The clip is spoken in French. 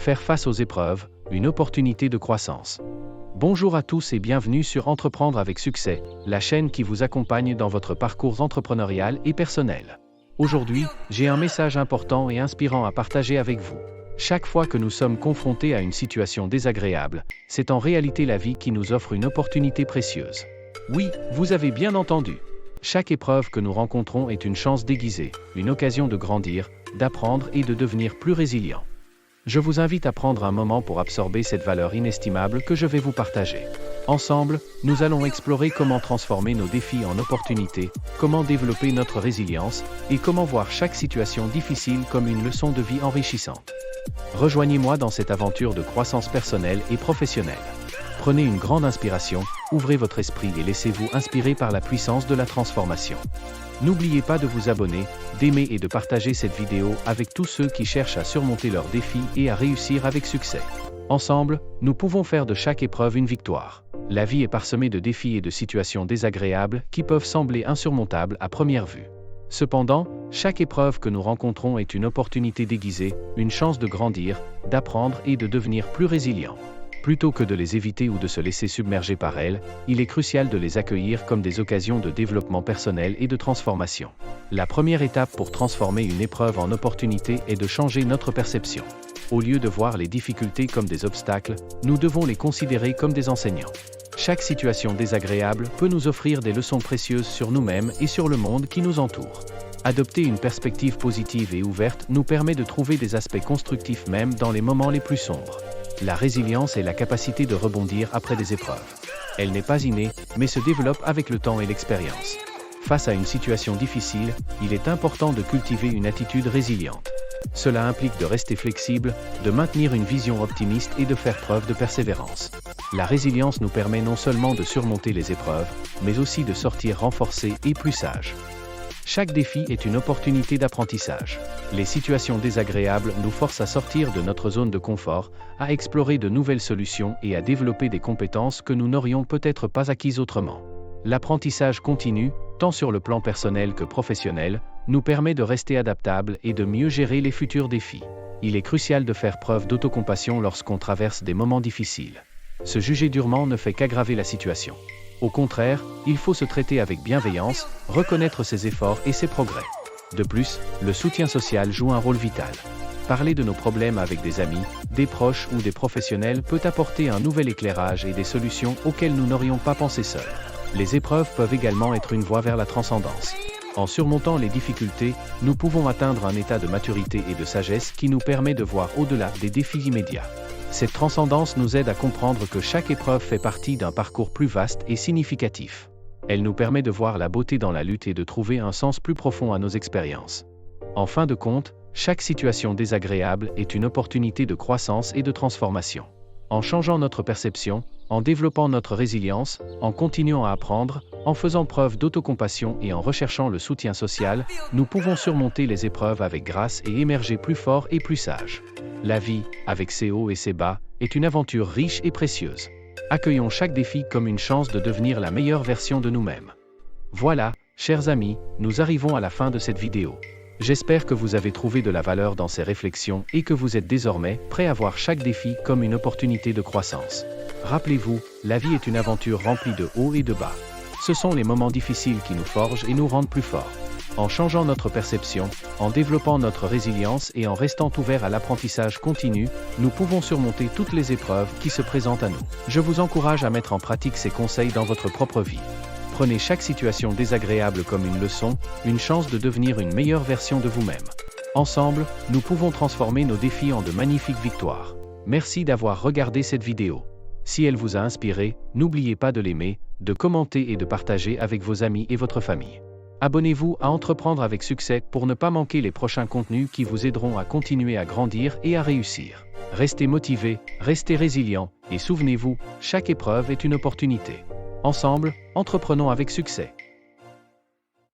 Faire face aux épreuves, une opportunité de croissance. Bonjour à tous et bienvenue sur Entreprendre avec succès, la chaîne qui vous accompagne dans votre parcours entrepreneurial et personnel. Aujourd'hui, j'ai un message important et inspirant à partager avec vous. Chaque fois que nous sommes confrontés à une situation désagréable, c'est en réalité la vie qui nous offre une opportunité précieuse. Oui, vous avez bien entendu. Chaque épreuve que nous rencontrons est une chance déguisée, une occasion de grandir, d'apprendre et de devenir plus résilient. Je vous invite à prendre un moment pour absorber cette valeur inestimable que je vais vous partager. Ensemble, nous allons explorer comment transformer nos défis en opportunités, comment développer notre résilience, et comment voir chaque situation difficile comme une leçon de vie enrichissante. Rejoignez-moi dans cette aventure de croissance personnelle et professionnelle. Prenez une grande inspiration, ouvrez votre esprit et laissez-vous inspirer par la puissance de la transformation. N'oubliez pas de vous abonner, d'aimer et de partager cette vidéo avec tous ceux qui cherchent à surmonter leurs défis et à réussir avec succès. Ensemble, nous pouvons faire de chaque épreuve une victoire. La vie est parsemée de défis et de situations désagréables qui peuvent sembler insurmontables à première vue. Cependant, chaque épreuve que nous rencontrons est une opportunité déguisée, une chance de grandir, d'apprendre et de devenir plus résilient. Plutôt que de les éviter ou de se laisser submerger par elles, il est crucial de les accueillir comme des occasions de développement personnel et de transformation. La première étape pour transformer une épreuve en opportunité est de changer notre perception. Au lieu de voir les difficultés comme des obstacles, nous devons les considérer comme des enseignants. Chaque situation désagréable peut nous offrir des leçons précieuses sur nous-mêmes et sur le monde qui nous entoure. Adopter une perspective positive et ouverte nous permet de trouver des aspects constructifs même dans les moments les plus sombres. La résilience est la capacité de rebondir après des épreuves. Elle n'est pas innée, mais se développe avec le temps et l'expérience. Face à une situation difficile, il est important de cultiver une attitude résiliente. Cela implique de rester flexible, de maintenir une vision optimiste et de faire preuve de persévérance. La résilience nous permet non seulement de surmonter les épreuves, mais aussi de sortir renforcés et plus sages. Chaque défi est une opportunité d'apprentissage. Les situations désagréables nous forcent à sortir de notre zone de confort, à explorer de nouvelles solutions et à développer des compétences que nous n'aurions peut-être pas acquises autrement. L'apprentissage continu, tant sur le plan personnel que professionnel, nous permet de rester adaptables et de mieux gérer les futurs défis. Il est crucial de faire preuve d'autocompassion lorsqu'on traverse des moments difficiles. Se juger durement ne fait qu'aggraver la situation. Au contraire, il faut se traiter avec bienveillance, reconnaître ses efforts et ses progrès. De plus, le soutien social joue un rôle vital. Parler de nos problèmes avec des amis, des proches ou des professionnels peut apporter un nouvel éclairage et des solutions auxquelles nous n'aurions pas pensé seuls. Les épreuves peuvent également être une voie vers la transcendance. En surmontant les difficultés, nous pouvons atteindre un état de maturité et de sagesse qui nous permet de voir au-delà des défis immédiats. Cette transcendance nous aide à comprendre que chaque épreuve fait partie d'un parcours plus vaste et significatif. Elle nous permet de voir la beauté dans la lutte et de trouver un sens plus profond à nos expériences. En fin de compte, chaque situation désagréable est une opportunité de croissance et de transformation. En changeant notre perception, en développant notre résilience, en continuant à apprendre, en faisant preuve d'autocompassion et en recherchant le soutien social, nous pouvons surmonter les épreuves avec grâce et émerger plus forts et plus sages. La vie, avec ses hauts et ses bas, est une aventure riche et précieuse. Accueillons chaque défi comme une chance de devenir la meilleure version de nous-mêmes. Voilà, chers amis, nous arrivons à la fin de cette vidéo. J'espère que vous avez trouvé de la valeur dans ces réflexions et que vous êtes désormais prêts à voir chaque défi comme une opportunité de croissance. Rappelez-vous, la vie est une aventure remplie de hauts et de bas. Ce sont les moments difficiles qui nous forgent et nous rendent plus forts. En changeant notre perception, en développant notre résilience et en restant ouverts à l'apprentissage continu, nous pouvons surmonter toutes les épreuves qui se présentent à nous. Je vous encourage à mettre en pratique ces conseils dans votre propre vie. Prenez chaque situation désagréable comme une leçon, une chance de devenir une meilleure version de vous-même. Ensemble, nous pouvons transformer nos défis en de magnifiques victoires. Merci d'avoir regardé cette vidéo. Si elle vous a inspiré, n'oubliez pas de l'aimer, de commenter et de partager avec vos amis et votre famille. Abonnez-vous à Entreprendre avec succès pour ne pas manquer les prochains contenus qui vous aideront à continuer à grandir et à réussir. Restez motivés, restez résilients, et souvenez-vous, chaque épreuve est une opportunité. Ensemble, entreprenons avec succès.